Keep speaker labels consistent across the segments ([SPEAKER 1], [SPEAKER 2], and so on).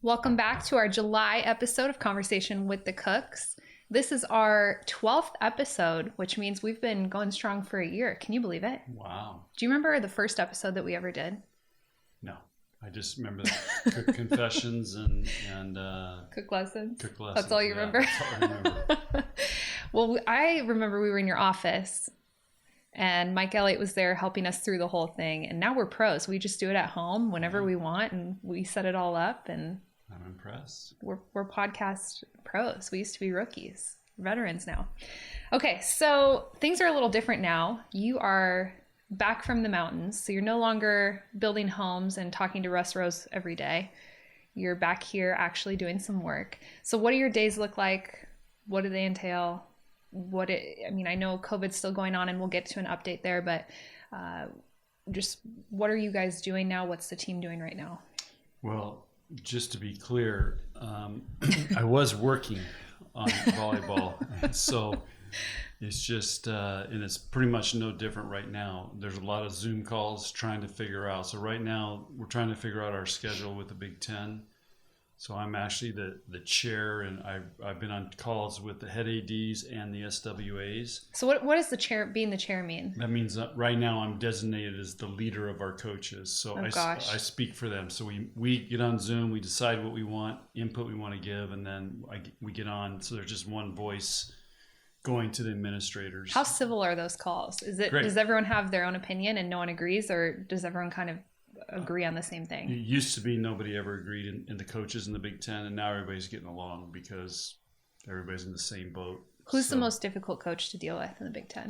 [SPEAKER 1] Welcome back to our July episode of Conversation with the Cooks. This is our 12th episode, which means we've been going strong for a year. Can you believe it?
[SPEAKER 2] Wow.
[SPEAKER 1] Do you remember the first episode that we ever did?
[SPEAKER 2] No. I just remember the cook confessions and
[SPEAKER 1] cook lessons.
[SPEAKER 2] Cook lessons.
[SPEAKER 1] That's all you remember?
[SPEAKER 2] That's all I remember.
[SPEAKER 1] Well, I remember we were in your office and Mike Elliott was there helping us through the whole thing. And now we're pros. We just do it at home whenever we want and we set it all up, and
[SPEAKER 2] I'm impressed.
[SPEAKER 1] We're podcast pros. We used to be rookies, veterans now. Okay, so things are a little different now. You are back from the mountains, so you're no longer building homes and talking to Russ Rose every day. You're back here actually doing some work. So what do your days look like? What do they entail? I know COVID's still going on and we'll get to an update there, but just what are you guys doing now? What's the team doing right now?
[SPEAKER 2] Well, just to be clear, I was working on volleyball, so it's just, and it's pretty much no different right now. There's a lot of Zoom calls trying to figure out. So right now we're trying to figure out our schedule with the Big Ten. So I'm actually the chair, and I've been on calls with the head ADs and the SWAs.
[SPEAKER 1] So what does being the chair mean?
[SPEAKER 2] That means that right now I'm designated as the leader of our coaches. So I speak for them. So we get on Zoom, we decide what we want, input we want to give, and then we get on. So there's just one voice going to the administrators.
[SPEAKER 1] How civil are those calls? Great. Does everyone have their own opinion and no one agrees, or does everyone kind of agree on the same thing?
[SPEAKER 2] It used to be nobody ever agreed in the coaches in the Big Ten, and now everybody's getting along because everybody's in the same boat.
[SPEAKER 1] Who's the most difficult coach to deal with in the Big Ten?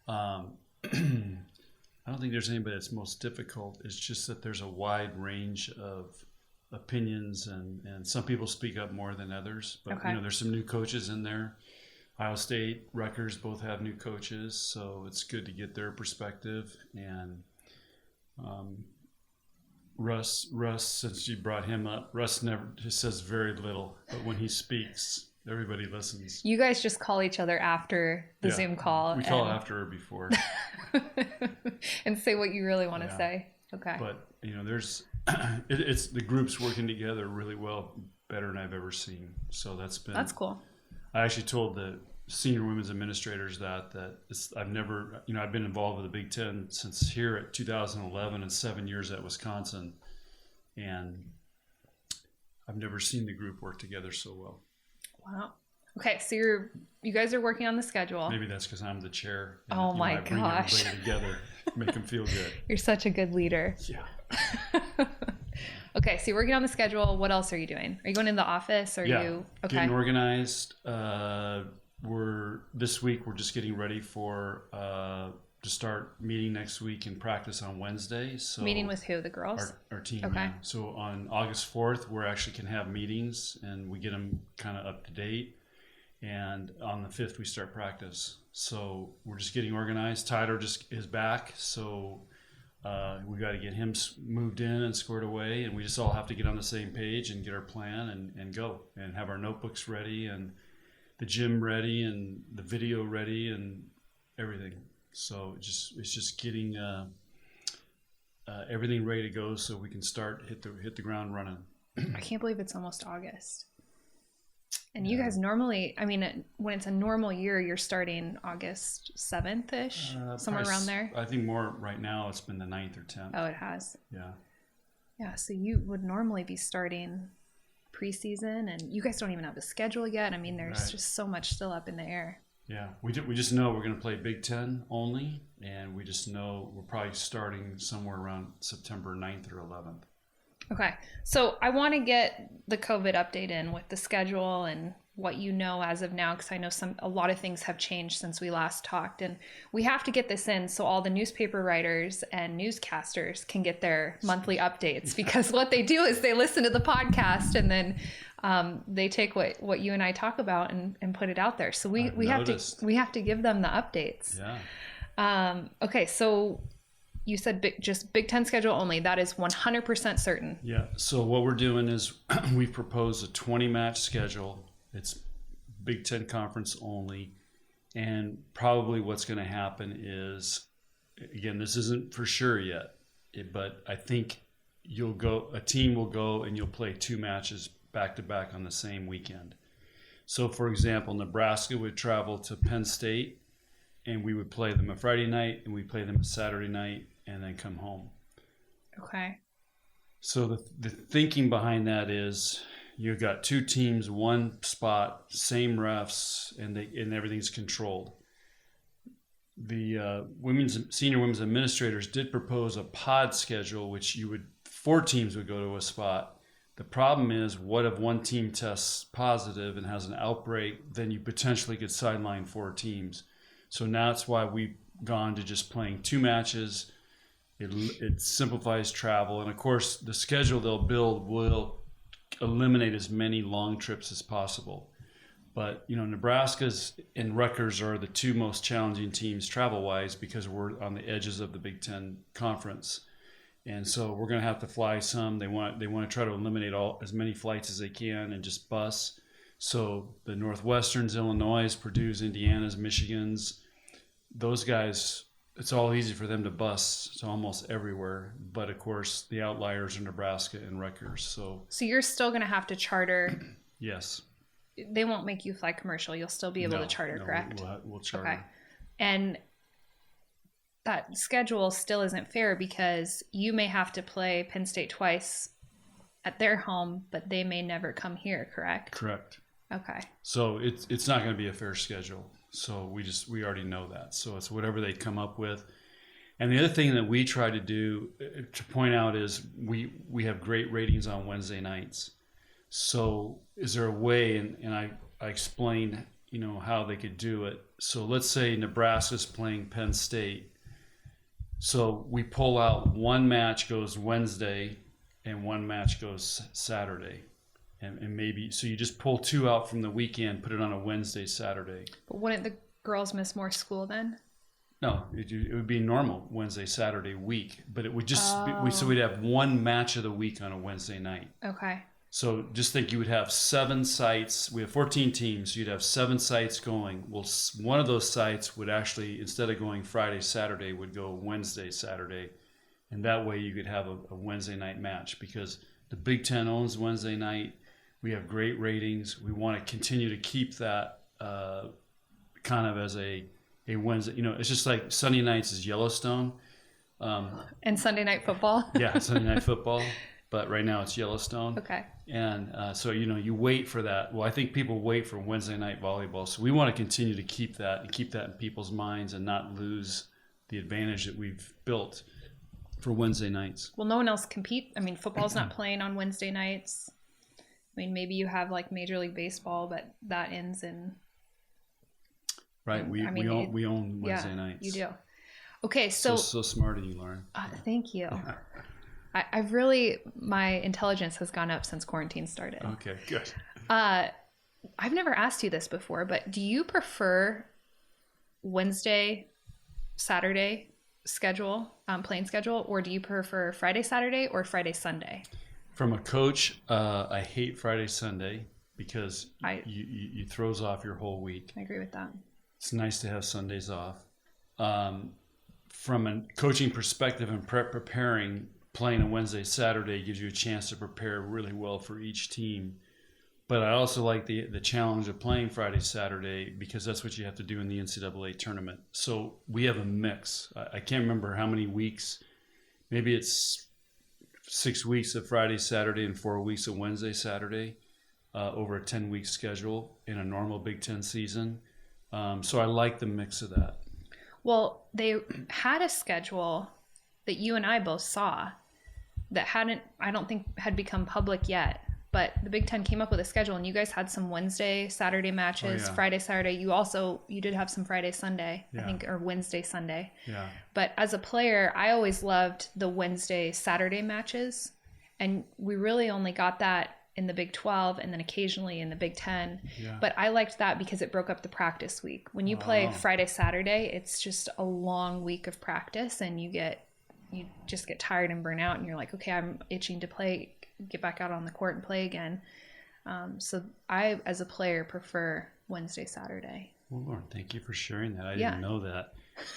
[SPEAKER 2] I don't think there's anybody that's most difficult. It's just that there's a wide range of opinions, and some people speak up more than others. But
[SPEAKER 1] okay.
[SPEAKER 2] There's some new coaches in there. Ohio State, Rutgers both have new coaches, so it's good to get their perspective. And Russ, since you brought him up, Russ just says very little, but when he speaks, everybody listens.
[SPEAKER 1] You guys just call each other after the Zoom call.
[SPEAKER 2] We call after or before.
[SPEAKER 1] And say what you really want to say. Okay.
[SPEAKER 2] But, there's, it's the group's working together really well, better than I've ever seen. So that's
[SPEAKER 1] cool.
[SPEAKER 2] I actually told the senior women's administrators that I've been involved with the Big Ten since here at 2011 and 7 years at Wisconsin, and I've never seen the group work together so well.
[SPEAKER 1] Wow. Okay, so you guys are working on the schedule.
[SPEAKER 2] Maybe that's because I'm the chair. And,
[SPEAKER 1] oh my
[SPEAKER 2] I bring
[SPEAKER 1] gosh!
[SPEAKER 2] everybody together, make them feel good.
[SPEAKER 1] You're such a good leader.
[SPEAKER 2] Yeah.
[SPEAKER 1] Okay, so you're working on the schedule. What else are you doing? Are you going into the office?
[SPEAKER 2] Getting organized. This week we're just getting ready to start meeting next week and practice on Wednesday. So
[SPEAKER 1] meeting with who? The girls?
[SPEAKER 2] Our team.
[SPEAKER 1] Okay.
[SPEAKER 2] Yeah. So on August 4th, we actually can have meetings and we get them kind of up to date. And on the 5th, we start practice. So we're just getting organized. Tyler just is back. So we got to get him moved in and squared away. And we just all have to get on the same page and get our plan and go and have our notebooks ready and the gym ready and the video ready and everything. So it's just getting everything ready to go so we can start hit the ground running.
[SPEAKER 1] I can't believe it's almost August. And you guys normally, when it's a normal year, you're starting August 7th-ish, somewhere around there.
[SPEAKER 2] I think more right now it's been the 9th or 10th.
[SPEAKER 1] Oh, it has.
[SPEAKER 2] Yeah.
[SPEAKER 1] Yeah. So you would normally be starting preseason, and you guys don't even have the schedule yet. There's just so much still up in the air.
[SPEAKER 2] Yeah, we just know we're going to play Big Ten only, and we just know we're probably starting somewhere around September 9th or 11th.
[SPEAKER 1] Okay, so I want to get the COVID update in with the schedule and what you know as of now, because I know a lot of things have changed since we last talked, and we have to get this in so all the newspaper writers and newscasters can get their monthly updates, because what they do is they listen to the podcast and then they take what you and I talk about and put it out there. So we have to give them the updates.
[SPEAKER 2] Yeah.
[SPEAKER 1] Okay, so you said just Big Ten schedule only. That is 100% certain.
[SPEAKER 2] Yeah. So what we're doing is we've proposed a 20-match schedule. It's Big Ten conference only. And probably what's going to happen is, again, this isn't for sure yet, but I think a team will go and you'll play 2 matches back to back on the same weekend. So for example, Nebraska would travel to Penn State and we would play them a Friday night and we play them a Saturday night and then come home.
[SPEAKER 1] Okay.
[SPEAKER 2] So the thinking behind that is you've got 2 teams, 1 spot, same refs, and everything's controlled. The senior women's administrators did propose a pod schedule, which 4 teams would go to a spot. The problem is, what if one team tests positive and has an outbreak? Then you potentially could sideline 4 teams. So now that's why we've gone to just playing 2 matches. It simplifies travel, and of course, the schedule they'll build will eliminate as many long trips as possible. But Nebraska's and Rutgers are the 2 most challenging teams travel-wise because we're on the edges of the Big Ten conference, and so we're going to have to fly some. They want to try to eliminate as many flights as they can and just bus. So the Northwesterns, Illinois, Purdue's, Indiana's, Michigan's, those guys, it's all easy for them to bus to almost everywhere. But of course, the outliers are Nebraska and Rutgers. So
[SPEAKER 1] you're still going to have to charter.
[SPEAKER 2] Yes.
[SPEAKER 1] They won't make you fly commercial. You'll still be able to charter, correct?
[SPEAKER 2] We'll charter.
[SPEAKER 1] Okay. And that schedule still isn't fair because you may have to play Penn State twice at their home, but they may never come here, correct?
[SPEAKER 2] Correct.
[SPEAKER 1] Okay.
[SPEAKER 2] So it's not going to be a fair schedule. So we already know that. So it's whatever they come up with. And the other thing that we try to do to point out is we have great ratings on Wednesday nights. So is there a way, and I explained, how they could do it. So let's say Nebraska's playing Penn State. So we pull out 1 match goes Wednesday and 1 match goes Saturday. And maybe, so you just pull 2 out from the weekend, put it on a Wednesday, Saturday.
[SPEAKER 1] But wouldn't the girls miss more school then?
[SPEAKER 2] No, it would be normal Wednesday, Saturday week. But it would just, so we'd have 1 match of the week on a Wednesday night.
[SPEAKER 1] Okay.
[SPEAKER 2] So just think you would have 7 sites. We have 14 teams. So you'd have 7 sites going. Well, one of those sites would actually, instead of going Friday, Saturday, would go Wednesday, Saturday. And that way you could have a Wednesday night match because the Big Ten owns Wednesday night. We have great ratings. We want to continue to keep that kind of as a Wednesday. It's just like Sunday nights is Yellowstone.
[SPEAKER 1] And Sunday night football.
[SPEAKER 2] Yeah, Sunday night football. But right now it's Yellowstone.
[SPEAKER 1] Okay.
[SPEAKER 2] And so, you wait for that. Well, I think people wait for Wednesday night volleyball. So we want to continue to keep that in people's minds and not lose the advantage that we've built for Wednesday nights.
[SPEAKER 1] Well, no one else compete. I mean, football's not playing on Wednesday nights. I mean, maybe you have like Major League Baseball, but that ends in.
[SPEAKER 2] Right. We own Wednesday nights.
[SPEAKER 1] You do. Okay. So
[SPEAKER 2] smart of you, Lauren.
[SPEAKER 1] Thank you. I've really, my intelligence has gone up since quarantine started.
[SPEAKER 2] Okay, good.
[SPEAKER 1] I've never asked you this before, but do you prefer Wednesday, Saturday schedule, playing schedule, or do you prefer Friday, Saturday, or Friday, Sunday?
[SPEAKER 2] From a coach, I hate Friday, Sunday because you throws off your whole week.
[SPEAKER 1] I agree with that.
[SPEAKER 2] It's nice to have Sundays off. From a coaching perspective and preparing, playing a Wednesday, Saturday gives you a chance to prepare really well for each team. But I also like the challenge of playing Friday, Saturday because that's what you have to do in the NCAA tournament. So we have a mix. I can't remember how many weeks. Maybe it's 6 weeks of Friday, Saturday, and 4 weeks of Wednesday, Saturday over a 10-week schedule in a normal Big Ten season. So I like the mix of that.
[SPEAKER 1] Well, they had a schedule that you and I both saw that I don't think had become public yet, but the Big Ten came up with a schedule and you guys had some Wednesday, Saturday matches, Friday, Saturday. You did have some Friday, Sunday, I think, or Wednesday, Sunday.
[SPEAKER 2] Yeah.
[SPEAKER 1] But as a player, I always loved the Wednesday, Saturday matches. And we really only got that in the Big 12 and then occasionally in the Big 10.
[SPEAKER 2] Yeah.
[SPEAKER 1] But I liked that because it broke up the practice week. When you play Friday, Saturday, it's just a long week of practice and you just get tired and burn out and you're like, okay, I'm itching to play, get back out on the court and play again. So I, as a player, prefer Wednesday, Saturday.
[SPEAKER 2] Well, Lauren, thank you for sharing that. I didn't know that.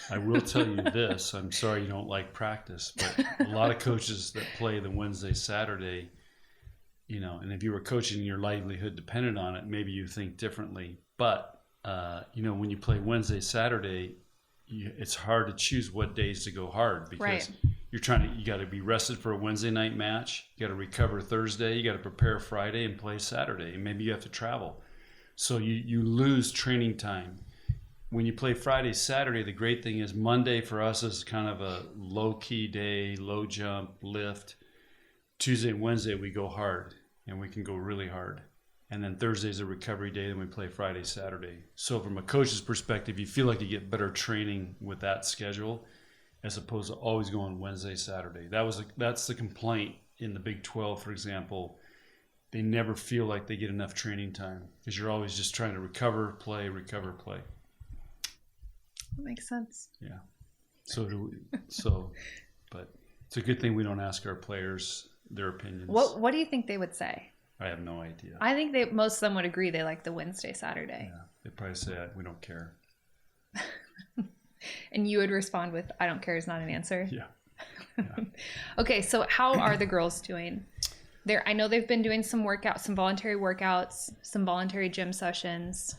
[SPEAKER 2] I will tell you this. I'm sorry you don't like practice, but a lot of coaches that play the Wednesday, Saturday, and if you were coaching, your livelihood depended on it, maybe you think differently. But, when you play Wednesday, Saturday, it's hard to choose what days to go hard because you got to be rested for a Wednesday night match. You got to recover Thursday. You got to prepare Friday and play Saturday. And maybe you have to travel. So you lose training time. When you play Friday, Saturday, the great thing is Monday for us is kind of a low-key day, low jump, lift. Tuesday and Wednesday, we go hard, and we can go really hard. And then Thursday's a recovery day, then we play Friday, Saturday. So from a coach's perspective, you feel like you get better training with that schedule as opposed to always going Wednesday, Saturday. That's the complaint in the Big 12, for example. They never feel like they get enough training time because you're always just trying to recover, play.
[SPEAKER 1] That makes sense.
[SPEAKER 2] Yeah. But it's a good thing we don't ask our players their opinions.
[SPEAKER 1] What do you think they would say?
[SPEAKER 2] I have no idea.
[SPEAKER 1] I think most of them would agree they like the Wednesday, Saturday.
[SPEAKER 2] Yeah. They'd probably say, we don't care.
[SPEAKER 1] And you would respond with, I don't care is not an answer.
[SPEAKER 2] Yeah.
[SPEAKER 1] Okay. So how are the girls doing? I know they've been doing some voluntary workouts, some voluntary gym sessions.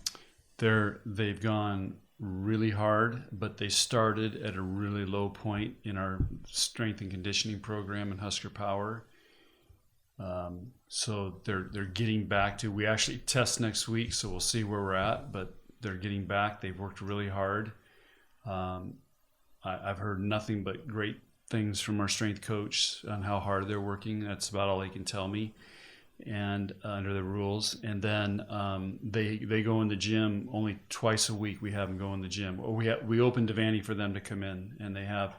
[SPEAKER 2] They've gone really hard, but they started at a really low point in our strength and conditioning program in Husker Power. So they're getting back to, we actually test next week, so we'll see where we're at, but they're getting back. They've worked really hard. I've heard nothing but great things from our strength coach on how hard they're working. That's about all they can tell me, and under the rules. And then they go in the gym only twice a week. We have them go in the gym. Or we open Devaney for them to come in, and they have.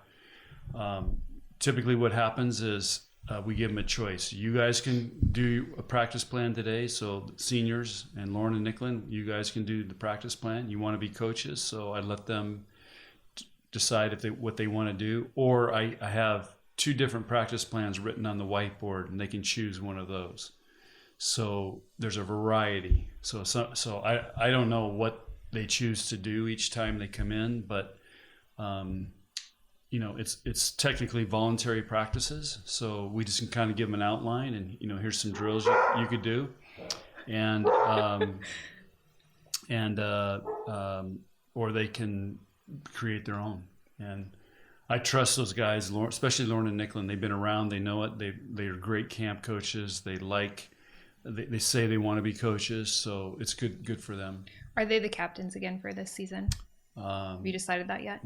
[SPEAKER 2] Typically, what happens is we give them a choice. You guys can do a practice plan today. So seniors and Lauren and Nicklin, you guys can do the practice plan. You want to be coaches, so I let them decide what they want to do. Or I have 2 different practice plans written on the whiteboard, and they can choose one of those. So there's a variety. So I don't know what they choose to do each time they come in, but it's technically voluntary practices. So we just can kind of give them an outline, and here's some drills you could do, and or they can create their own. And I trust those guys, especially Lauren and Nicklin. They've been around. They know it. They're great camp coaches. They say they want to be coaches, so it's good for them.
[SPEAKER 1] Are they the captains again for this season? Have you decided that yet?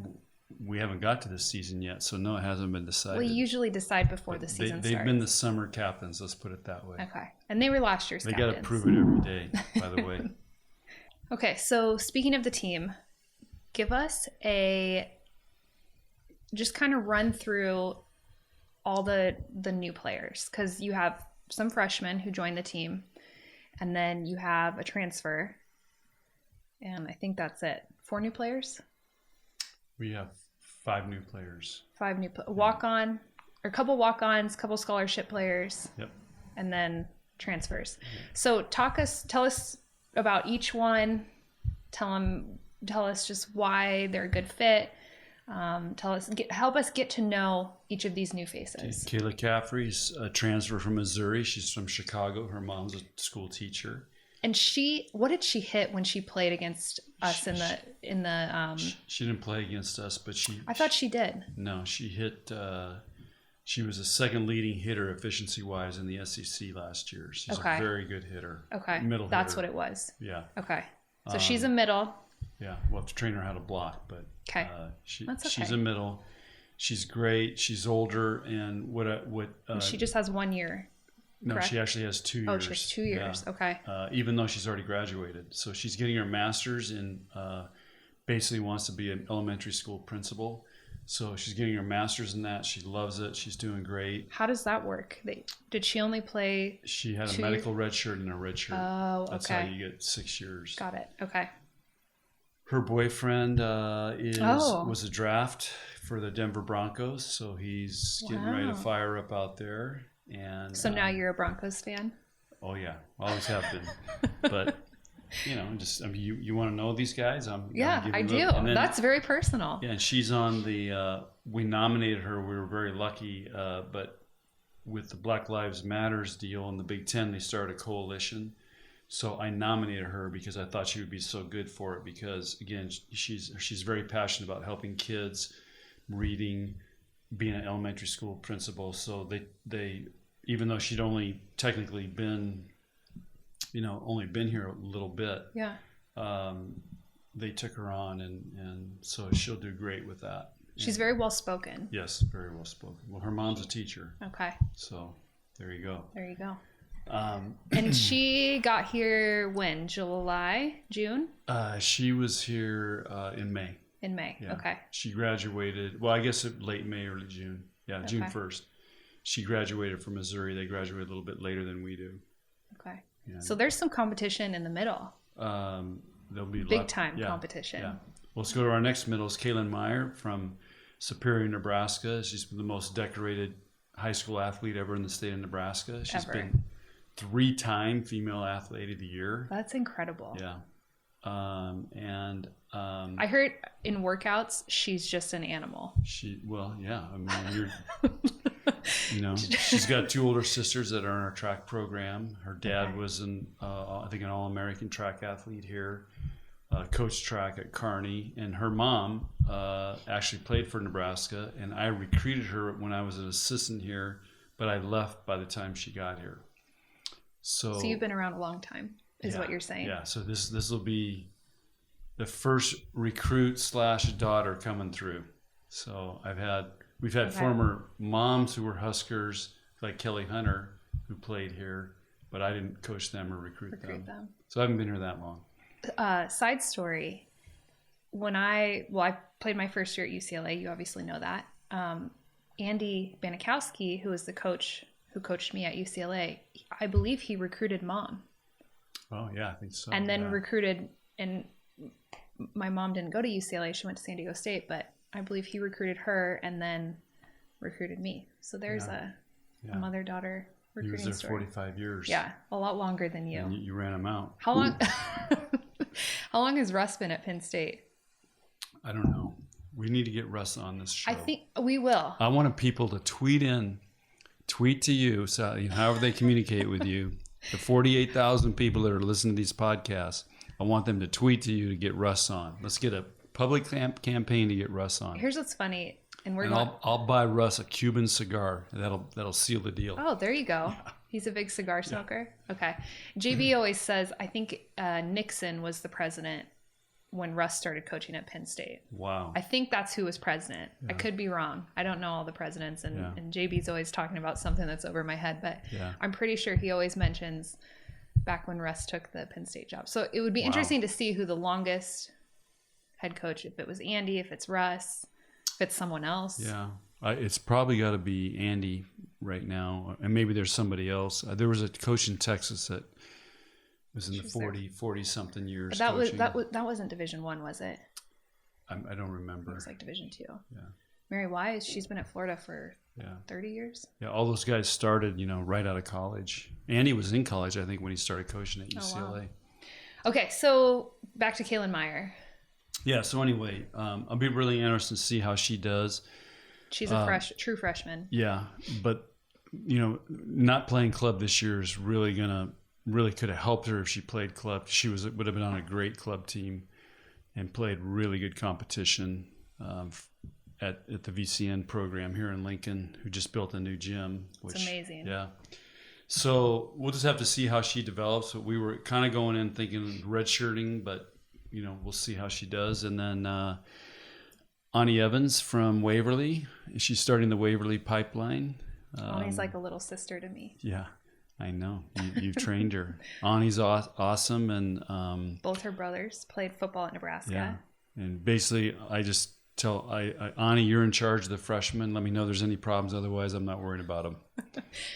[SPEAKER 2] We haven't got to this season yet, so no, it hasn't been decided.
[SPEAKER 1] We usually decide before the season starts.
[SPEAKER 2] They've been the summer captains, let's put it that way.
[SPEAKER 1] Okay. And they were last year's captains.
[SPEAKER 2] They got to prove it every day, by the way.
[SPEAKER 1] Okay, so speaking of the team, give us just kind of run through all the new players, because you have some freshmen who joined the team, and then you have a transfer, and I think that's it. 4 new players?
[SPEAKER 2] We have 5 new players.
[SPEAKER 1] 5 new walk-on, or a couple walk-ons, couple scholarship players.
[SPEAKER 2] Yep. And
[SPEAKER 1] then transfers. Yeah. So tell us about each one. Tell us just why they're a good fit. Help us get to know each of these new faces.
[SPEAKER 2] Kayla Caffrey's a transfer from Missouri. She's from Chicago. Her mom's a school teacher. And
[SPEAKER 1] what did she hit when she played against us in the?
[SPEAKER 2] She didn't play against us, but
[SPEAKER 1] I thought she did.
[SPEAKER 2] No, she hit. She was the second leading hitter efficiency-wise in the SEC last year. She's a very good hitter.
[SPEAKER 1] Okay,
[SPEAKER 2] middle.
[SPEAKER 1] That's
[SPEAKER 2] hitter.
[SPEAKER 1] what it was.
[SPEAKER 2] Yeah.
[SPEAKER 1] Okay, so she's a middle.
[SPEAKER 2] Yeah, we'll have to train her how to block, but
[SPEAKER 1] okay.
[SPEAKER 2] She's a middle. She's great. She's older, and
[SPEAKER 1] she just has 1 year.
[SPEAKER 2] No, correct? She actually has 2 years.
[SPEAKER 1] Oh, she has 2 years. Yeah. Okay.
[SPEAKER 2] Even though she's already graduated, so she's getting her master's in. Basically, wants to be an elementary school principal. So she's getting her master's in that. She loves it. She's doing great.
[SPEAKER 1] How does that work? Did she only play?
[SPEAKER 2] She had a medical red shirt and a red shirt.
[SPEAKER 1] Oh, okay.
[SPEAKER 2] That's how you get 6 years.
[SPEAKER 1] Got it. Okay.
[SPEAKER 2] Her boyfriend was a draft for the Denver Broncos, so he's getting ready to fire up out there. And
[SPEAKER 1] so now you're a Broncos fan?
[SPEAKER 2] Oh yeah, always have been. But just, I mean, you want to know these guys?
[SPEAKER 1] Yeah, I do. That's very personal.
[SPEAKER 2] Yeah, and she's on we nominated her. We were very lucky, but with the Black Lives Matters deal in the Big Ten, they started a coalition. So I nominated her because I thought she would be so good for it. Because again, she's very passionate about helping kids, reading, being an elementary school principal. So they even though she'd only technically been here a little bit,
[SPEAKER 1] yeah,
[SPEAKER 2] they took her on, and so she'll do great with that.
[SPEAKER 1] She's very well spoken.
[SPEAKER 2] Yes, very well spoken. Well, her mom's a teacher.
[SPEAKER 1] Okay.
[SPEAKER 2] So there you go.
[SPEAKER 1] There you go. And she got here when? June?
[SPEAKER 2] She was here in May.
[SPEAKER 1] In May.
[SPEAKER 2] Yeah.
[SPEAKER 1] Okay.
[SPEAKER 2] She graduated. Well, I guess late May, early June. Yeah,
[SPEAKER 1] Okay.
[SPEAKER 2] June 1st. She graduated from Missouri. They graduated a little bit later than we do.
[SPEAKER 1] Okay.
[SPEAKER 2] Yeah.
[SPEAKER 1] So there's some competition in the middle.
[SPEAKER 2] There'll be
[SPEAKER 1] big time competition.
[SPEAKER 2] Yeah. Well, let's go to our next middle. Is Kaylin Meyer from Superior, Nebraska. She's the most decorated high school athlete ever in the state of Nebraska. She's been 3-time Female Athlete of the Year.
[SPEAKER 1] That's incredible.
[SPEAKER 2] Yeah.
[SPEAKER 1] I heard in workouts she's just an animal.
[SPEAKER 2] I mean, she's got 2 older sisters that are in our track program. Her dad was I think an All-American track athlete here, coached track at Kearney, and her mom actually played for Nebraska, and I recruited her when I was an assistant here, but I left by the time she got here. So
[SPEAKER 1] you've been around a long time, is what you're saying.
[SPEAKER 2] Yeah. So this will be the first recruit / daughter coming through. So we've had former moms who were Huskers, like Kelly Hunter, who played here, but I didn't coach them or recruit them. So I haven't been here that long.
[SPEAKER 1] Side story. When I played my first year at UCLA, you obviously know that. Andy Banikowski, who was the coach who coached me at UCLA, I believe he recruited Mom.
[SPEAKER 2] Oh yeah, I think so.
[SPEAKER 1] And then recruited, and my mom didn't go to UCLA; she went to San Diego State. But I believe he recruited her and then recruited me. So there's a mother-daughter recruiting
[SPEAKER 2] story. He was there
[SPEAKER 1] story.
[SPEAKER 2] 45 years.
[SPEAKER 1] Yeah, a lot longer than you.
[SPEAKER 2] And you ran him out.
[SPEAKER 1] How long? How long has Russ been at Penn State?
[SPEAKER 2] I don't know. We need to get Russ on this show.
[SPEAKER 1] I think we will.
[SPEAKER 2] I want people to tweet to you, so however they communicate with you. The 48,000 people that are listening to these podcasts, I want them to tweet to you to get Russ on. Let's get a public campaign to get Russ on.
[SPEAKER 1] Here's what's funny, and
[SPEAKER 2] I'll buy Russ a Cuban cigar. That'll seal the deal.
[SPEAKER 1] Oh, there you go.
[SPEAKER 2] Yeah.
[SPEAKER 1] He's a big cigar smoker. Yeah. Okay. JB always says, I think Nixon was the president when Russ started coaching at Penn State.
[SPEAKER 2] Wow.
[SPEAKER 1] I think that's who was president. Yeah. I could be wrong. I don't know all the presidents, and JB's always talking about something that's over my head, but I'm pretty sure he always mentions back when Russ took the Penn State job. So it would be interesting to see who the longest head coach, if it was Andy, if it's Russ, if it's someone else. Yeah.
[SPEAKER 2] It's probably got to be Andy right now, and maybe there's somebody else. There was a coach in Texas that was in the 40 something years.
[SPEAKER 1] But that wasn't Division I, was it?
[SPEAKER 2] I don't remember.
[SPEAKER 1] It was like Division II.
[SPEAKER 2] Yeah.
[SPEAKER 1] Mary Wise, she's been at Florida for 30 years.
[SPEAKER 2] Yeah, all those guys started, right out of college. Andy was in college, I think, when he started coaching at UCLA.
[SPEAKER 1] Oh, wow. Okay, so back to Kaylin Meyer.
[SPEAKER 2] Yeah. So anyway, I'll be really interested to see how she does.
[SPEAKER 1] She's a true freshman.
[SPEAKER 2] Yeah, but not playing club this year is really could have helped her if she played club. She would have been on a great club team and played really good competition at the VCN program here in Lincoln, who just built a new gym.
[SPEAKER 1] It's amazing.
[SPEAKER 2] Yeah. So we'll just have to see how she develops. But we were kind of going in thinking redshirting, but we'll see how she does. And then Ani Evans from Waverly. She's starting the Waverly pipeline.
[SPEAKER 1] Ani's like a little sister to me.
[SPEAKER 2] Yeah, I know. You've trained her. Ani's awesome. And
[SPEAKER 1] both her brothers played football at Nebraska.
[SPEAKER 2] Yeah. And basically, I just tell Ani, you're in charge of the freshmen. Let me know if there's any problems. Otherwise, I'm not worried about them.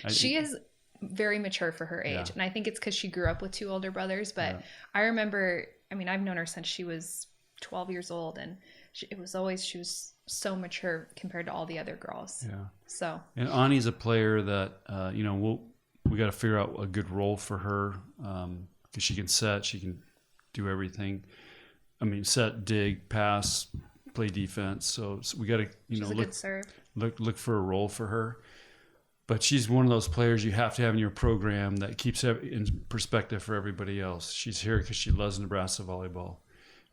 [SPEAKER 1] She is very mature for her age. Yeah. And I think it's because she grew up with 2 older brothers. But I remember, I've known her since she was 12 years old. And she was so mature compared to all the other girls.
[SPEAKER 2] Yeah.
[SPEAKER 1] So. And
[SPEAKER 2] Ani's a player that, we got to figure out a good role for her because she can set, she can do everything. I mean, set, dig, pass, play defense. So we got to,
[SPEAKER 1] She's a good serve.
[SPEAKER 2] look for a role for her. But she's one of those players you have to have in your program that keeps it in perspective for everybody else. She's here because she loves Nebraska volleyball.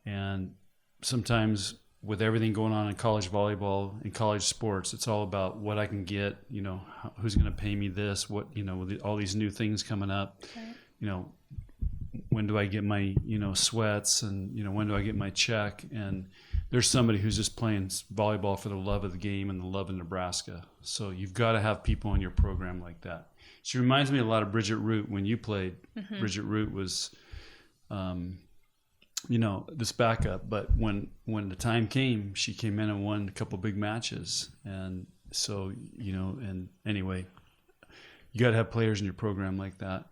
[SPEAKER 2] And sometimes with everything going on in college volleyball and college sports, it's all about what I can get, who's going to pay me this, what, with all these new things coming up,
[SPEAKER 1] Right.
[SPEAKER 2] When do I get my, sweats and, when do I get my check? And there's somebody who's just playing volleyball for the love of the game and the love of Nebraska. So you've got to have people in your program like that. She reminds me a lot of Bridget Root when you played. Mm-hmm. Bridget Root was, this backup, but when the time came, she came in and won a couple big matches. And so, and anyway, you got to have players in your program like that.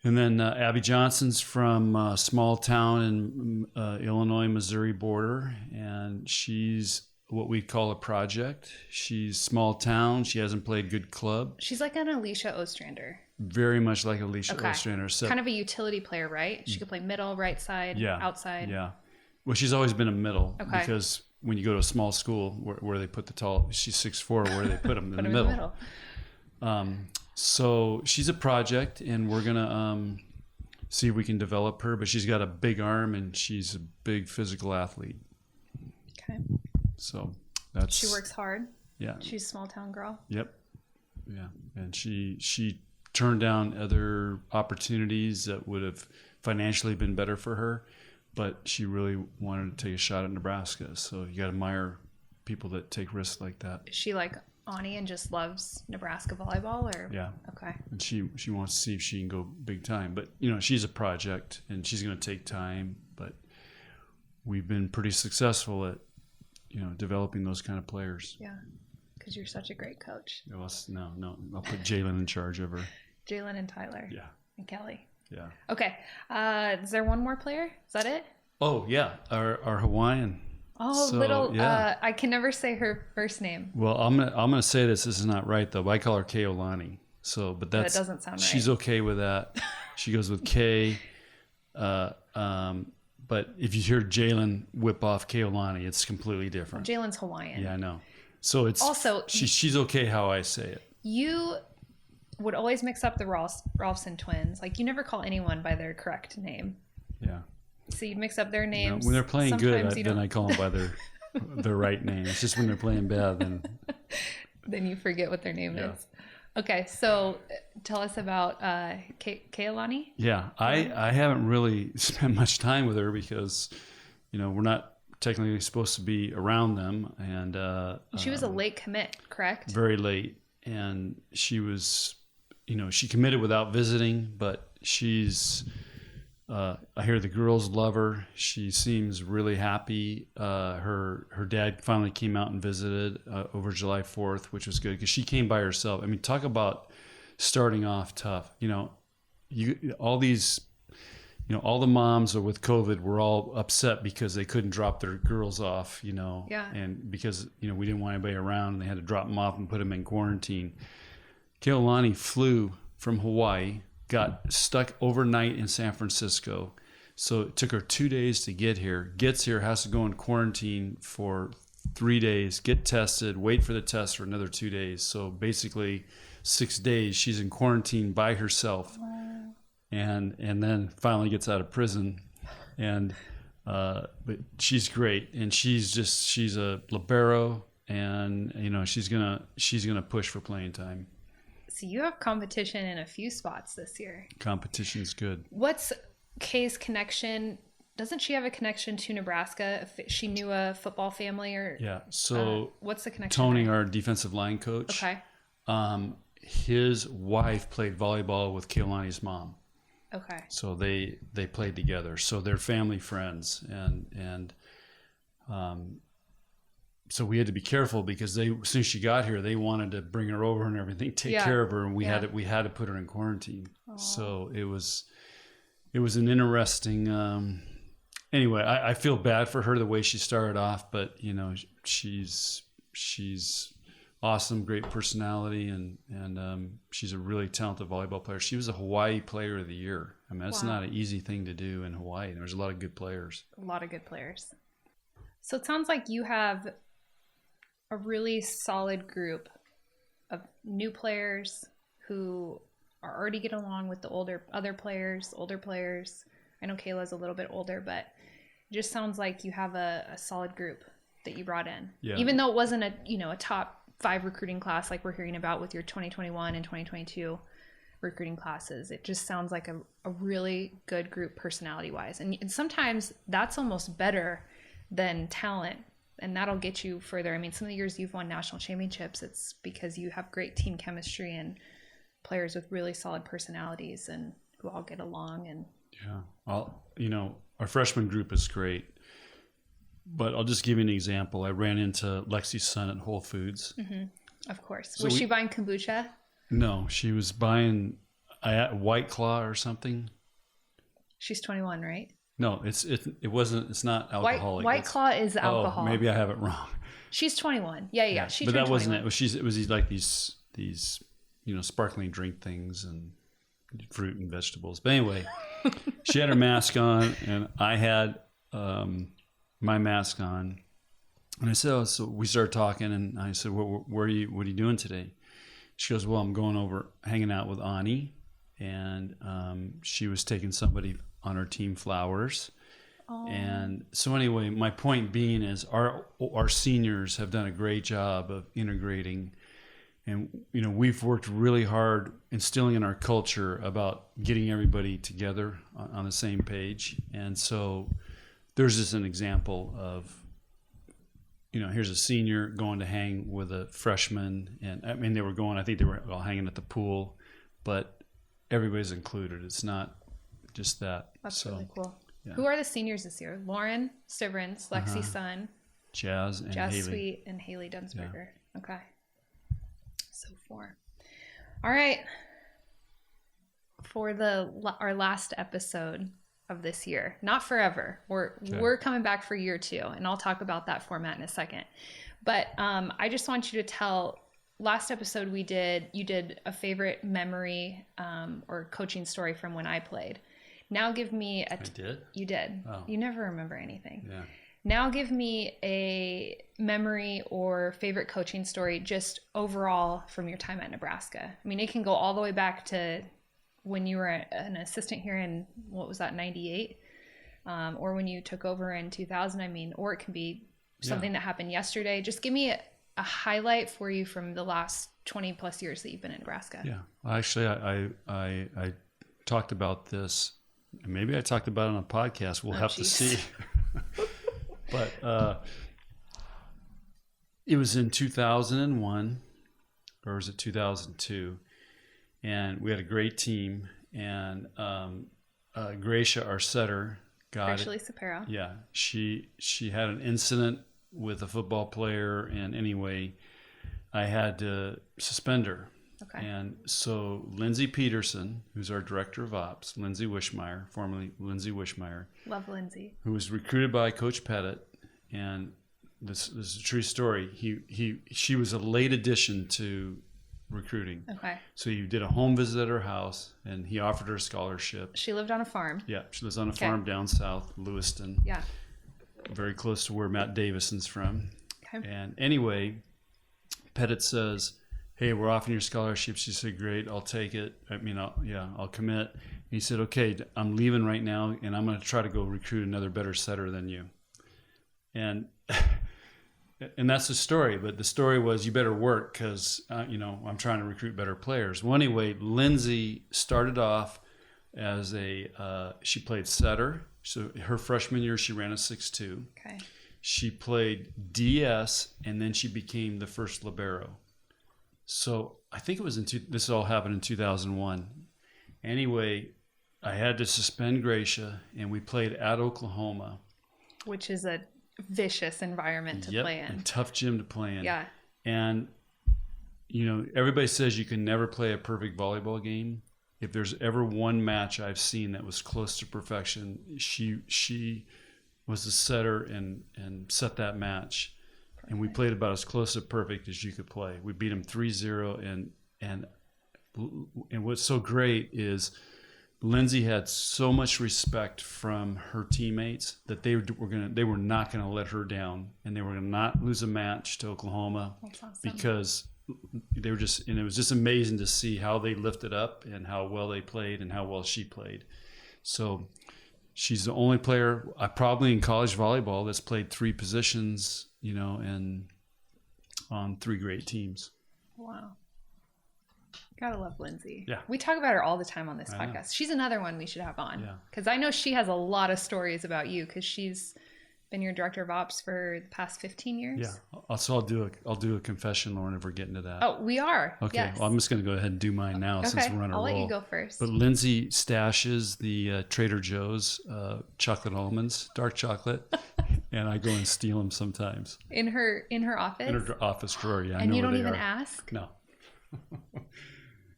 [SPEAKER 2] And then Abby Johnson's from a small town in Illinois-Missouri border, and she's what we call a project. She's small town. She hasn't played good club.
[SPEAKER 1] She's like an Alicia Ostrander.
[SPEAKER 2] Very much like Alicia Ostrander. So,
[SPEAKER 1] kind of a utility player, right? She could play middle, right side, outside.
[SPEAKER 2] Yeah. Well, she's always been a middle because when you go to a small school where they put she's 6'4", where they put them in the middle. So she's a project, and we're going to see if we can develop her. But she's got a big arm, and she's a big physical athlete.
[SPEAKER 1] Okay.
[SPEAKER 2] So
[SPEAKER 1] she works hard.
[SPEAKER 2] Yeah.
[SPEAKER 1] She's a small town girl.
[SPEAKER 2] Yep. Yeah. And she turned down other opportunities that would have financially been better for her, but she really wanted to take a shot at Nebraska. So you got to admire people that take risks like that.
[SPEAKER 1] Is she like Ani and just loves Nebraska volleyball, or?
[SPEAKER 2] Yeah.
[SPEAKER 1] Okay.
[SPEAKER 2] And she wants to see if she can go big time, but she's a project and she's going to take time, but we've been pretty successful at, developing those kind of players.
[SPEAKER 1] Yeah. Because you're such a great coach.
[SPEAKER 2] No, I'll put Jalen in charge of her.
[SPEAKER 1] Jalen and Tyler.
[SPEAKER 2] Yeah.
[SPEAKER 1] And Kelly.
[SPEAKER 2] Yeah.
[SPEAKER 1] Okay. Is there one more player? Is that it?
[SPEAKER 2] Oh yeah, our Hawaiian.
[SPEAKER 1] Oh, so, I can never say her first name.
[SPEAKER 2] Well, I'm gonna say this is not right though. But I call her Keolani. So, but that
[SPEAKER 1] doesn't sound right.
[SPEAKER 2] She's okay with that. She goes with K. But if you hear Jalen whip off Keolani, it's completely different.
[SPEAKER 1] Well, Jalen's Hawaiian.
[SPEAKER 2] Yeah, I know. So it's
[SPEAKER 1] also
[SPEAKER 2] she's okay how I say it.
[SPEAKER 1] You would always mix up the Rolfson twins. Like you never call anyone by their correct name.
[SPEAKER 2] Yeah.
[SPEAKER 1] So you mix up their names.
[SPEAKER 2] When they're playing good, then I call them by their right name. It's just when they're playing bad,
[SPEAKER 1] then you forget what their name is. Okay, so tell us about Keolani.
[SPEAKER 2] Yeah, I haven't really spent much time with her because, we're not technically supposed to be around them, and
[SPEAKER 1] she was a late commit, correct?
[SPEAKER 2] Very late, and she was, she committed without visiting, but she's. I hear the girls love her. She seems really happy. Her dad finally came out and visited over July 4th, which was good because she came by herself. I mean, talk about starting off tough. All the moms with COVID were all upset because they couldn't drop their girls off.
[SPEAKER 1] Yeah.
[SPEAKER 2] And because we didn't want anybody around, and they had to drop them off and put them in quarantine. Keolani flew from Hawaii. Got stuck overnight in San Francisco. So it took her 2 days to get here. Gets here, has to go in quarantine for 3 days, get tested, wait for the test for another 2 days. So basically 6 days she's in quarantine by herself.
[SPEAKER 1] Wow.
[SPEAKER 2] And then finally gets out of prison. And but she's great. And she's a libero, and she's gonna push for playing time.
[SPEAKER 1] So you have competition in a few spots this year.
[SPEAKER 2] Competition's good.
[SPEAKER 1] What's Kay's connection? Doesn't she have a connection to Nebraska? If she knew a football family, or
[SPEAKER 2] yeah. So
[SPEAKER 1] what's the connection?
[SPEAKER 2] Tony,
[SPEAKER 1] there?
[SPEAKER 2] our defensive line coach.
[SPEAKER 1] Okay.
[SPEAKER 2] His wife played volleyball with Keolani's mom.
[SPEAKER 1] Okay.
[SPEAKER 2] So they played together. So they're family friends, and so we had to be careful because since she got here, they wanted to bring her over and everything, take care of her, and we had to put her in quarantine. Aww. So it was an interesting. Anyway, I feel bad for her the way she started off, but she's awesome, great personality, and she's a really talented volleyball player. She was a Hawaii Player of the Year I mean, that's not an easy thing to do in Hawaii. There's a lot of good players.
[SPEAKER 1] A lot of good players. So it sounds like you have a really solid group of new players who are already getting along with the older players. I know Kayla's a little bit older, but it just sounds like you have a solid group that you brought in.
[SPEAKER 2] Yeah.
[SPEAKER 1] Even though it wasn't a top 5 recruiting class like we're hearing about with your 2021 and 2022 recruiting classes, it just sounds like a really good group personality wise. And sometimes that's almost better than talent, and that'll get you further. I mean, some of the years you've won national championships, it's because you have great team chemistry and players with really solid personalities and who all get along. And our freshman group is great, but I'll just give you an example. I ran into Lexi's son at Whole Foods. Mm-hmm. Of course. So was she buying kombucha?
[SPEAKER 2] No, she was buying White Claw or something.
[SPEAKER 1] She's 21, right?
[SPEAKER 2] No, it's not alcoholic.
[SPEAKER 1] White Claw is alcohol.
[SPEAKER 2] Oh, maybe I have it wrong.
[SPEAKER 1] She's 21. Yeah. She
[SPEAKER 2] but that
[SPEAKER 1] 21.
[SPEAKER 2] wasn't it. It was like these sparkling drink things and fruit and vegetables. But anyway, she had her mask on and I had my mask on. And I said, so we started talking and I said, what are you doing today? She goes, well, I'm going over hanging out with Ani, and she was taking somebody on her team flowers. Oh. And so anyway, my point being is our seniors have done a great job of integrating, and we've worked really hard instilling in our culture about getting everybody together on the same page. And so there's just an example of, here's a senior going to hang with a freshman. And I mean, I think they were all hanging at the pool, but everybody's included. It's not just that.
[SPEAKER 1] That's really cool. Yeah. Who are the seniors this year? Lauren Stivrins, Lexi's son.
[SPEAKER 2] Jazz Haley.
[SPEAKER 1] Sweet and Haley Dunsberger. Yeah. Okay. So 4. All right. For our last episode of this year, not forever. We're coming back for year 2, and I'll talk about that format in a second. But I just want you to tell. Last episode you did a favorite memory or coaching story from when I played. Now give me
[SPEAKER 2] I did.
[SPEAKER 1] You did.
[SPEAKER 2] Oh.
[SPEAKER 1] You never remember anything.
[SPEAKER 2] Yeah.
[SPEAKER 1] Now give me a memory or favorite coaching story just overall from your time at Nebraska. I mean, it can go all the way back to when you were an assistant here in, what was that, 98? Or when you took over in 2000, I mean, or it can be something that happened yesterday. Just give me a highlight for you from the last 20 plus years that you've been in Nebraska.
[SPEAKER 2] Yeah. Well, actually, I talked about this. Maybe I talked about it on a podcast. We'll have to see. But it was in 2001, or was it 2002? And we had a great team. And Gracia, our setter,
[SPEAKER 1] Gracia Sapero.
[SPEAKER 2] Yeah, she had an incident with a football player, and anyway, I had to suspend her.
[SPEAKER 1] Okay.
[SPEAKER 2] And so Lindsay Peterson, who's our director of ops, Lindsay Wishmeyer, formerly Lindsay Wishmeyer.
[SPEAKER 1] Love Lindsay.
[SPEAKER 2] Who was recruited by Coach Pettit, and this is a true story. She was a late addition to recruiting.
[SPEAKER 1] Okay.
[SPEAKER 2] So he did a home visit at her house, and he offered her a scholarship.
[SPEAKER 1] She lived on a farm.
[SPEAKER 2] Yeah, she lives on a farm down south, Lewiston.
[SPEAKER 1] Yeah.
[SPEAKER 2] Very close to where Matt Davison's from.
[SPEAKER 1] Okay.
[SPEAKER 2] And anyway, Pettit says, hey, we're offering your scholarship. She said, great, I'll take it. I'll commit. And he said, okay, I'm leaving right now, and I'm going to try to go recruit another better setter than you. And that's the story. But the story was, you better work because, I'm trying to recruit better players. Well, anyway, Lindsay started off as she played setter. So her freshman year, she ran a 6'2".
[SPEAKER 1] Okay.
[SPEAKER 2] She played DS, and then she became the first libero. So I think it was this all happened in 2001. Anyway, I had to suspend Gracia, and we played at Oklahoma.
[SPEAKER 1] Which is a vicious environment to play in.
[SPEAKER 2] A tough gym to play in.
[SPEAKER 1] Yeah.
[SPEAKER 2] And, everybody says you can never play a perfect volleyball game. If there's ever one match I've seen that was close to perfection, she was the setter and set that match. Perfect. And we played about as close to perfect as you could play. We beat them 3-0, and what's so great is Lindsay had so much respect from her teammates that they were not gonna let her down, and they were gonna not lose a match to Oklahoma.
[SPEAKER 1] That's awesome.
[SPEAKER 2] Because they were just, and it was just amazing to see how they lifted up and how well they played and how well she played. So she's the only player probably in college volleyball that's played 3 positions, and on 3 great teams.
[SPEAKER 1] Wow. Gotta love Lindsay.
[SPEAKER 2] Yeah.
[SPEAKER 1] We talk about her all the time on this
[SPEAKER 2] I know.
[SPEAKER 1] podcast. She's another one we should have on.
[SPEAKER 2] Yeah.
[SPEAKER 1] Because I know she has a lot of stories about you, because she's been your director of ops for the past 15 years.
[SPEAKER 2] Yeah. So I'll do a confession, Lauren, if we're getting to that.
[SPEAKER 1] Oh, we are.
[SPEAKER 2] Okay.
[SPEAKER 1] Yes.
[SPEAKER 2] Well, I'm just going to go ahead and do mine now since we're on a
[SPEAKER 1] I'll
[SPEAKER 2] roll.
[SPEAKER 1] let you go first.
[SPEAKER 2] But Lindsay stashes the Trader Joe's chocolate almonds, dark chocolate, and I go and steal them sometimes.
[SPEAKER 1] In her office?
[SPEAKER 2] In her office drawer, yeah.
[SPEAKER 1] And
[SPEAKER 2] I know
[SPEAKER 1] you don't
[SPEAKER 2] where they
[SPEAKER 1] even
[SPEAKER 2] are.
[SPEAKER 1] ask?
[SPEAKER 2] No.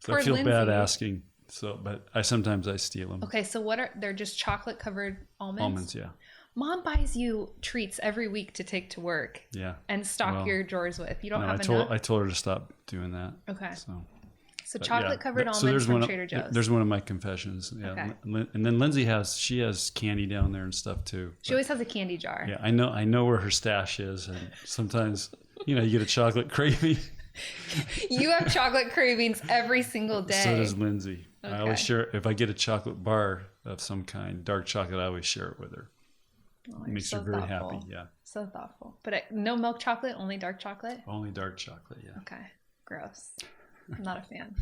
[SPEAKER 2] So
[SPEAKER 1] Poor
[SPEAKER 2] I feel bad
[SPEAKER 1] Lindsay.
[SPEAKER 2] asking. So, but sometimes I steal them.
[SPEAKER 1] Okay, so they're just chocolate covered almonds?
[SPEAKER 2] Almonds, yeah.
[SPEAKER 1] Mom buys you treats every week to take to work.
[SPEAKER 2] Yeah.
[SPEAKER 1] And stock
[SPEAKER 2] Well,
[SPEAKER 1] your drawers with. You don't
[SPEAKER 2] No,
[SPEAKER 1] have
[SPEAKER 2] I
[SPEAKER 1] enough?
[SPEAKER 2] told her to stop doing that.
[SPEAKER 1] Okay.
[SPEAKER 2] So
[SPEAKER 1] So
[SPEAKER 2] but
[SPEAKER 1] chocolate covered
[SPEAKER 2] yeah.
[SPEAKER 1] almonds from
[SPEAKER 2] one
[SPEAKER 1] Trader Joe's.
[SPEAKER 2] There's one of my confessions. Yeah.
[SPEAKER 1] Okay.
[SPEAKER 2] And then Lindsay has candy down there and stuff too.
[SPEAKER 1] She always has a candy jar.
[SPEAKER 2] Yeah, I know where her stash is, and sometimes you get a chocolate craving.
[SPEAKER 1] You have chocolate cravings every single day.
[SPEAKER 2] So does Lindsay.
[SPEAKER 1] Okay.
[SPEAKER 2] I always share, if I get a chocolate bar of some kind, dark chocolate, I always share it with her.
[SPEAKER 1] Oh,
[SPEAKER 2] It makes her very happy. Yeah.
[SPEAKER 1] So thoughtful. But no milk chocolate, only dark chocolate?
[SPEAKER 2] Only dark chocolate, yeah.
[SPEAKER 1] Okay. Gross. I'm not a fan.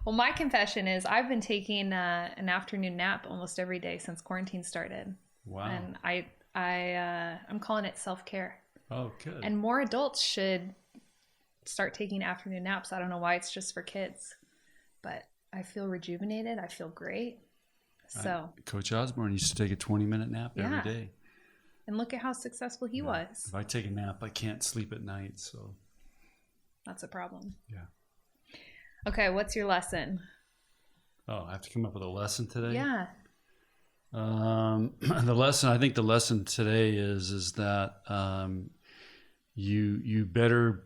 [SPEAKER 1] Well, my confession is I've been taking an afternoon nap almost every day since quarantine started.
[SPEAKER 2] Wow.
[SPEAKER 1] And I'm calling it self-care.
[SPEAKER 2] Oh, good.
[SPEAKER 1] And more adults should start taking afternoon naps. I don't know why it's just for kids, but I feel rejuvenated. I feel great. So,
[SPEAKER 2] Coach Osborne used to take a 20-minute nap
[SPEAKER 1] Yeah.
[SPEAKER 2] every day.
[SPEAKER 1] and look at how successful he was.
[SPEAKER 2] If I take a nap, I can't sleep at night. So,
[SPEAKER 1] That's a problem.
[SPEAKER 2] yeah.
[SPEAKER 1] Okay, what's your lesson?
[SPEAKER 2] Oh, I have to come up with a lesson today?
[SPEAKER 1] Yeah.
[SPEAKER 2] I think the lesson today is that you better,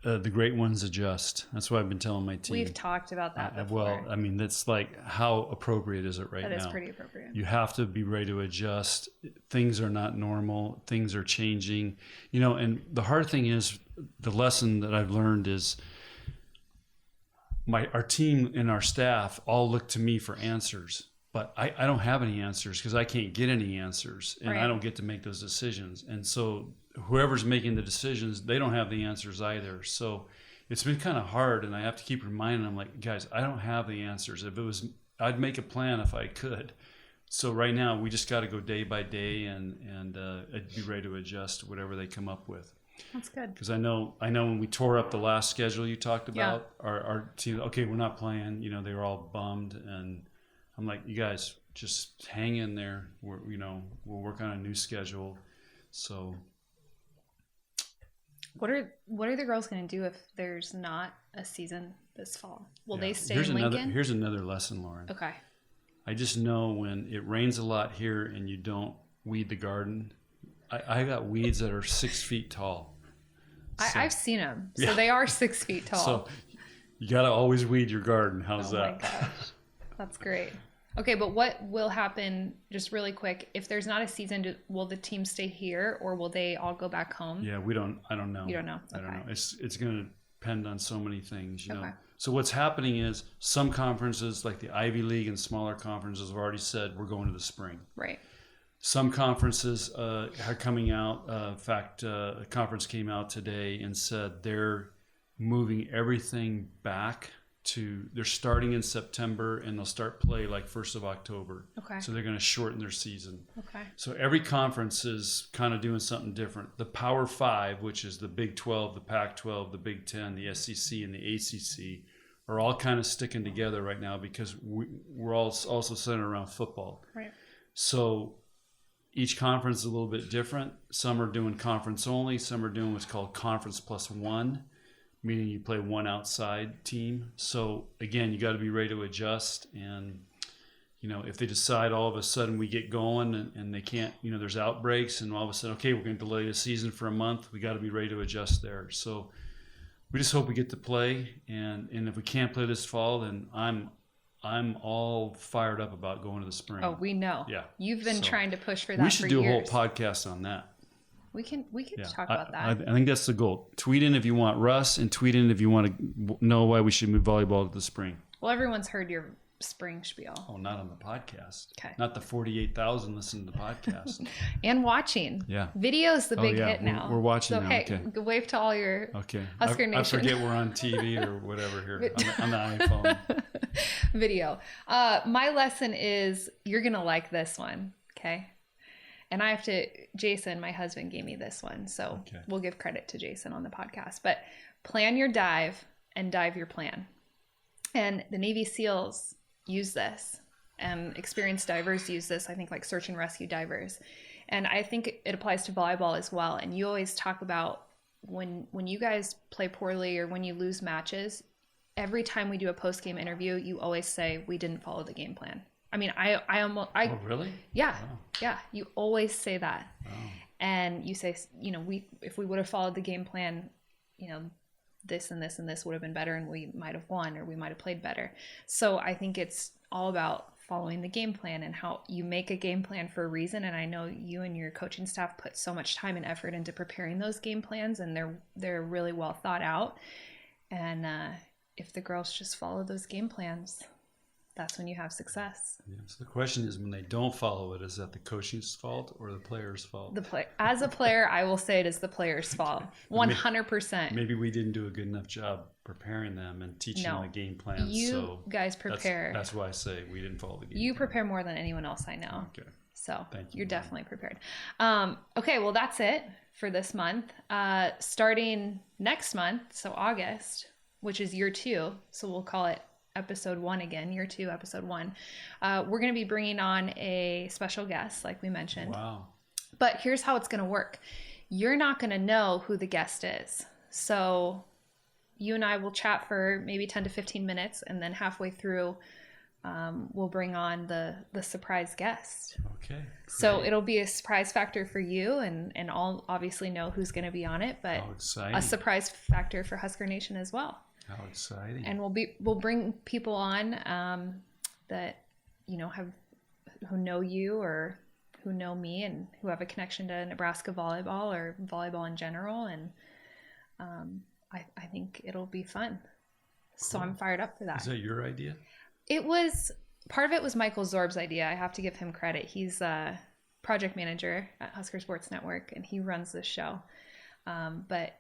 [SPEAKER 2] the great ones adjust. That's what I've been telling my team.
[SPEAKER 1] We've talked about that before.
[SPEAKER 2] Well, I mean, that's like, how appropriate is it right now?
[SPEAKER 1] That is pretty appropriate.
[SPEAKER 2] You have to be ready to adjust. Things are not normal. Things are changing. And the hard thing is, the lesson that I've learned is our team and our staff all look to me for answers. But I don't have any answers because I can't get any answers, and
[SPEAKER 1] Right.
[SPEAKER 2] I don't get to make those decisions. And so whoever's making the decisions, they don't have the answers either. So it's been kind of hard, and I have to keep reminding them, like, guys, I don't have the answers. If it was, I'd make a plan if I could. So right now we just got to go day by day and be ready to adjust to whatever they come up with.
[SPEAKER 1] That's good.
[SPEAKER 2] Because I know when we tore up the last schedule you talked about, our team, okay, we're not playing. They were all bummed, and I'm like, you guys, just hang in there. We'll work on a new schedule. So,
[SPEAKER 1] What are the girls going to do if there's not a season this fall? Will they stay
[SPEAKER 2] here's
[SPEAKER 1] in Lincoln?
[SPEAKER 2] Here's another lesson, Lauren.
[SPEAKER 1] Okay.
[SPEAKER 2] I just know when it rains a lot here and you don't weed the garden. I got weeds that are 6 feet tall.
[SPEAKER 1] I've seen them. So
[SPEAKER 2] Yeah.
[SPEAKER 1] they are 6 feet tall.
[SPEAKER 2] So you got to always weed your garden. How's
[SPEAKER 1] Oh my
[SPEAKER 2] that?
[SPEAKER 1] gosh. That's great. Okay, but what will happen, just really quick, if there's not a season, will the team stay here or will they all go back home?
[SPEAKER 2] Yeah, I don't know.
[SPEAKER 1] You don't know?
[SPEAKER 2] I don't
[SPEAKER 1] Okay.
[SPEAKER 2] know. It's going to depend on so many things, you know.
[SPEAKER 1] Okay.
[SPEAKER 2] So what's happening is some conferences, like the Ivy League and smaller conferences, have already said we're going to the spring.
[SPEAKER 1] Right.
[SPEAKER 2] Some conferences are coming out. In fact, a conference came out today and said they're moving everything back to, they're starting in September and they'll start play like 1st of October.
[SPEAKER 1] Okay.
[SPEAKER 2] So they're going to shorten their season.
[SPEAKER 1] Okay.
[SPEAKER 2] So every conference is kind of doing something different. The Power Five, which is the Big 12, the Pac-12, the Big 10, the SEC, and the ACC, are all kind of sticking together right now because we're all also centered around football.
[SPEAKER 1] Right.
[SPEAKER 2] So each conference is a little bit different. Some are doing conference only. Some are doing what's called conference plus one, meaning you play one outside team. So again, you got to be ready to adjust. And, if they decide all of a sudden we get going and they can't, there's outbreaks and all of a sudden, okay, we're going to delay the season for a month. We got to be ready to adjust there. So we just hope we get to play. And if we can't play this fall, then I'm I'm all fired up about going to the spring.
[SPEAKER 1] Oh, we know.
[SPEAKER 2] Yeah.
[SPEAKER 1] You've been trying to push for that.
[SPEAKER 2] We should
[SPEAKER 1] for
[SPEAKER 2] do
[SPEAKER 1] years.
[SPEAKER 2] a whole podcast on that.
[SPEAKER 1] We can talk about that.
[SPEAKER 2] I think that's the goal. Tweet in if you want Russ, and tweet in if you want to know why we should move volleyball to the spring.
[SPEAKER 1] Well, everyone's heard your spring spiel.
[SPEAKER 2] Oh, not on the podcast.
[SPEAKER 1] Okay.
[SPEAKER 2] Not the 48,000 listen to the podcast.
[SPEAKER 1] And watching.
[SPEAKER 2] Yeah.
[SPEAKER 1] Video's the big hit now.
[SPEAKER 2] We're watching
[SPEAKER 1] so,
[SPEAKER 2] now.
[SPEAKER 1] Hey,
[SPEAKER 2] Okay.
[SPEAKER 1] wave to all your Husker Nation.
[SPEAKER 2] I forget we're on TV or whatever here on the iPhone.
[SPEAKER 1] Video. My lesson is you're going to like this one. Okay. And I have to, Jason, my husband, gave me this one. So we'll give credit to Jason on the podcast. But plan your dive and dive your plan. And the Navy SEALs use this. And experienced divers use this, I think, like search and rescue divers. And I think it applies to volleyball as well. And you always talk about when you guys play poorly or when you lose matches, every time we do a post-game interview, you always say, we didn't follow the game plan. I mean, I almost...
[SPEAKER 2] Oh, really?
[SPEAKER 1] Yeah.
[SPEAKER 2] Wow.
[SPEAKER 1] Yeah. You always say that.
[SPEAKER 2] Wow.
[SPEAKER 1] And you say, if we would have followed the game plan, this and this and this would have been better and we might have won or we might have played better. So I think it's all about following the game plan and how you make a game plan for a reason. And I know you and your coaching staff put so much time and effort into preparing those game plans, and they're really well thought out. And if the girls just follow those game plans, that's when you have success.
[SPEAKER 2] Yeah, so the question is, when they don't follow it, is that the coaching's fault or the player's fault?
[SPEAKER 1] As a player, I will say it is the player's fault. 100%.
[SPEAKER 2] Maybe we didn't do a good enough job preparing them and teaching them the game plan.
[SPEAKER 1] You guys prepare.
[SPEAKER 2] That's why I say we didn't follow the game plan.
[SPEAKER 1] You prepare more than anyone else I know.
[SPEAKER 2] Okay.
[SPEAKER 1] So
[SPEAKER 2] Thank you,
[SPEAKER 1] you're definitely prepared. Okay, well, that's it for this month. Starting next month, so August, which is year 2, so we'll call it episode 1 again, year 2, episode 1. We're going to be bringing on a special guest, like we mentioned.
[SPEAKER 2] Wow.
[SPEAKER 1] But here's how it's going to work. You're not going to know who the guest is. So you and I will chat for maybe 10 to 15 minutes, and then halfway through, we'll bring on the surprise guest.
[SPEAKER 2] Okay. Great.
[SPEAKER 1] So it'll be a surprise factor for you, and I'll obviously know who's going to be on it, but a surprise factor for Husker Nation as well.
[SPEAKER 2] How exciting! And
[SPEAKER 1] we'll bring people on that who know you or who know me and who have a connection to Nebraska volleyball or volleyball in general, and I think it'll be fun. Cool. So I'm fired up for that.
[SPEAKER 2] Is that your idea?
[SPEAKER 1] Part of it was Michael Zorb's idea. I have to give him credit. He's a project manager at Husker Sports Network, and he runs this show. But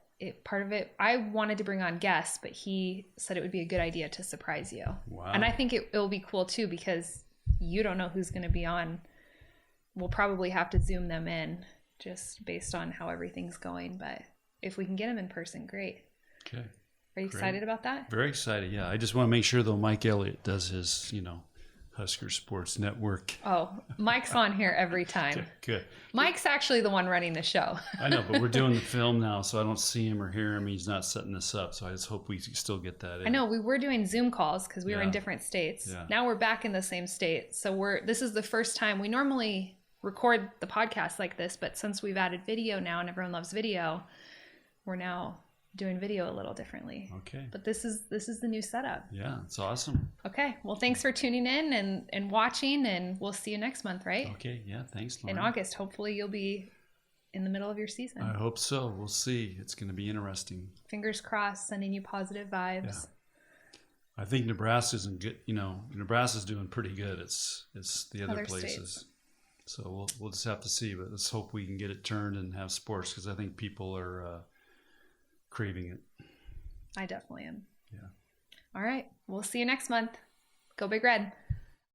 [SPEAKER 1] part of it, I wanted to bring on guests, but he said it would be a good idea to surprise you.
[SPEAKER 2] Wow.
[SPEAKER 1] And I think it'll be cool too, because you don't know who's going to be on. We'll probably have to Zoom them in just based on how everything's going. But if we can get them in person, great.
[SPEAKER 2] Okay.
[SPEAKER 1] Are you excited about that?
[SPEAKER 2] Very excited, yeah. I just want to make sure, though, Mike Elliott does his, Husker Sports Network.
[SPEAKER 1] Oh, Mike's on here every time.
[SPEAKER 2] Okay, good.
[SPEAKER 1] Mike's actually the one running the show.
[SPEAKER 2] I know, but we're doing the film now, so I don't see him or hear him. He's not setting this up, so I just hope we still get that in.
[SPEAKER 1] I know, we were doing Zoom calls because we were in different states.
[SPEAKER 2] Yeah.
[SPEAKER 1] Now we're back in the same state. So this is the first time. We normally record the podcast like this, but since we've added video now and everyone loves video, we're now doing video a little differently.
[SPEAKER 2] Okay.
[SPEAKER 1] But this is the new setup.
[SPEAKER 2] Yeah, it's awesome.
[SPEAKER 1] Okay. Well, thanks for tuning in and watching, and we'll see you next month, right?
[SPEAKER 2] Okay. Yeah. Thanks, Lauren.
[SPEAKER 1] In August. Hopefully you'll be in the middle of your season.
[SPEAKER 2] I hope so. We'll see. It's going to be interesting.
[SPEAKER 1] Fingers crossed, sending you positive vibes.
[SPEAKER 2] Yeah. I think Nebraska's in good. Nebraska's doing pretty good. It's the other places. States. So we'll just have to see. But let's hope we can get it turned and have sports, because I think people are craving it.
[SPEAKER 1] I definitely am.
[SPEAKER 2] Yeah.
[SPEAKER 1] All right. We'll see you next month. Go Big Red.